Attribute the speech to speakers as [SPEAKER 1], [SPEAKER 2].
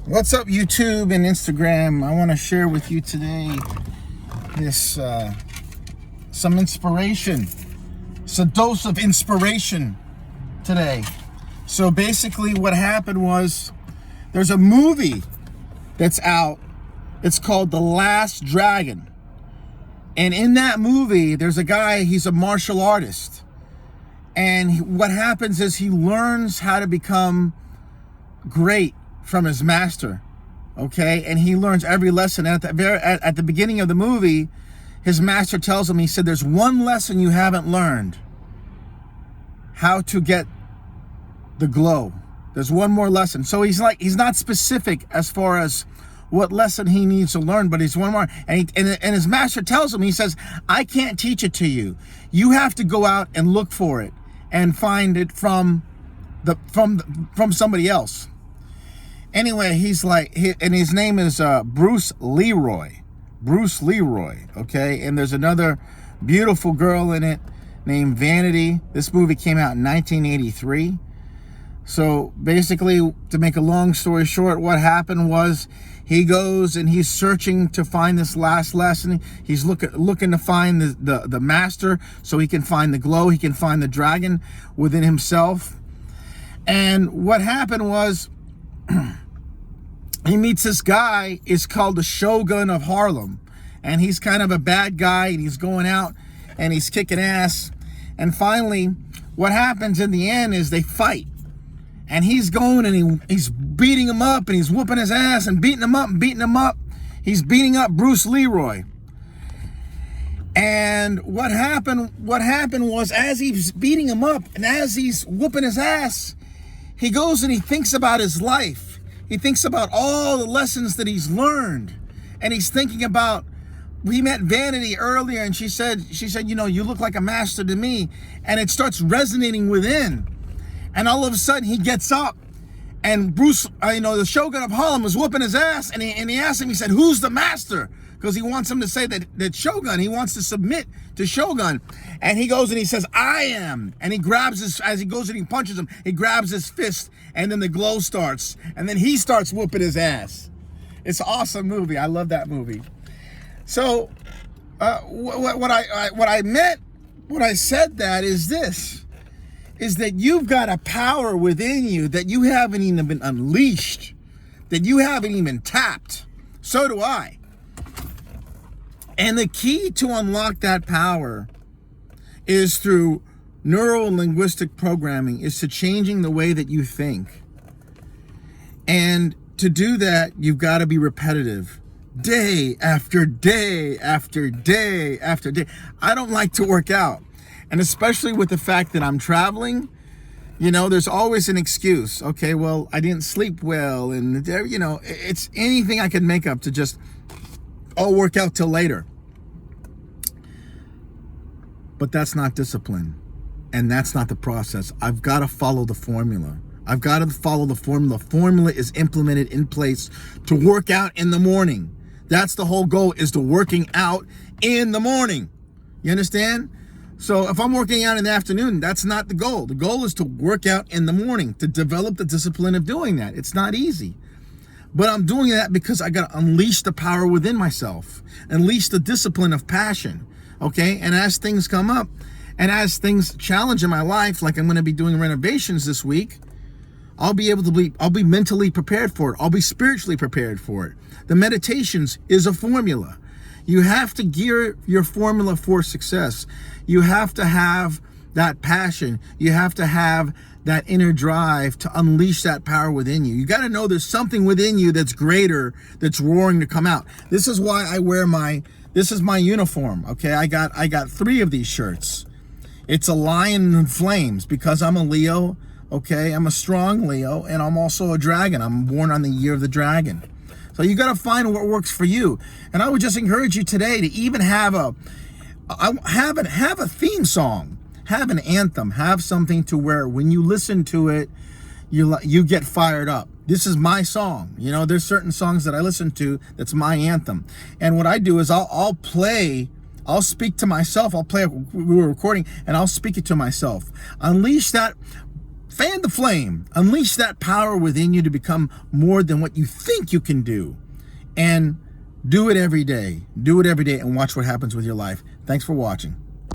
[SPEAKER 1] What's up, YouTube and Instagram? I want to share with you today this some inspiration. It's a dose of inspiration today. So basically what happened was there's a movie that's out. It's called The Last Dragon. And in that movie, there's a guy, he's a martial artist. And what happens is he learns how to become great from his master, okay? And he learns every lesson. At the beginning of the movie, his master tells him, he said, there's one lesson you haven't learned: how to get the glow. There's one more lesson. So he's not specific as far as what lesson he needs to learn, but he's one more. And his master tells him, he says, I can't teach it to you. You have to go out and look for it and find it from somebody else. Anyway, he's like, and his name is Bruce Leroy. Bruce Leroy, okay? And there's another beautiful girl in it named Vanity. This movie came out in 1983. So basically, to make a long story short, what happened was he goes and he's searching to find this last lesson. He's looking to find the master so he can find the glow. He can find the dragon within himself. And what happened was he meets this guy. It's called the Shogun of Harlem, and he's kind of a bad guy, and he's going out and he's kicking ass. And finally, what happens in the end is they fight, and he's going and he's beating him up, and he's whooping his ass and beating him up and beating him up. He's beating up Bruce Leroy. And what happened was, as he's beating him up and as he's whooping his ass, he goes and he thinks about his life. He thinks about all the lessons that he's learned. And he's thinking about, we met Vanity earlier, and she said, you know, you look like a master to me. And it starts resonating within. And all of a sudden he gets up, and Bruce, the Shogun of Harlem, was whooping his ass, and he asked him, he said, who's the master? Because he wants him to say that Shogun, he wants to submit to Shogun. And he goes and he says, I am. And he grabs as he goes and he punches him, he grabs his fist, and then the glow starts. And then he starts whooping his ass. It's an awesome movie. I love that movie. So what I meant when I said that is this, is that you've got a power within you that you haven't even been unleashed, that you haven't even tapped. So do I. And the key to unlock that power is through neuro-linguistic programming, is to changing the way that you think. And to do that, you've got to be repetitive. Day after day after day after day. I don't like to work out. And especially with the fact that I'm traveling, there's always an excuse. Okay, well, I didn't sleep well. And, it's anything I can make up to just, I'll work out till later. But that's not discipline. And that's not the process. I've got to follow the formula. I've got to follow the formula. Formula is implemented in place to work out in the morning. That's the whole goal, is to working out in the morning. You understand? So if I'm working out in the afternoon, that's not the goal. The goal is to work out in the morning, to develop the discipline of doing that. It's not easy. But I'm doing that because I got to unleash the power within myself, unleash the discipline of passion, okay? And as things come up, and as things challenge in my life, like I'm going to be doing renovations this week, I'll be mentally prepared for it. I'll be spiritually prepared for it. The meditations is a formula. You have to gear your formula for success. You have to have that passion. You have to have that inner drive to unleash that power within you. You got to know there's something within you that's greater, that's roaring to come out. This is why I wear this is my uniform, okay? I got 3 of these shirts. It's a lion in flames because I'm a Leo, okay? I'm a strong Leo, and I'm also a dragon. I'm born on the year of the dragon. So you got to find what works for you. And I would just encourage you today to even have a theme song, have an anthem, have something to where when you listen to it, you get fired up. This is my song. There's certain songs that I listen to that's my anthem. And what I do is I'll speak to myself. I'll play, we were recording, and I'll speak it to myself. Unleash that fan the flame. Unleash that power within you to become more than what you think you can do. And do it every day. Do it every day and watch what happens with your life. Thanks for watching.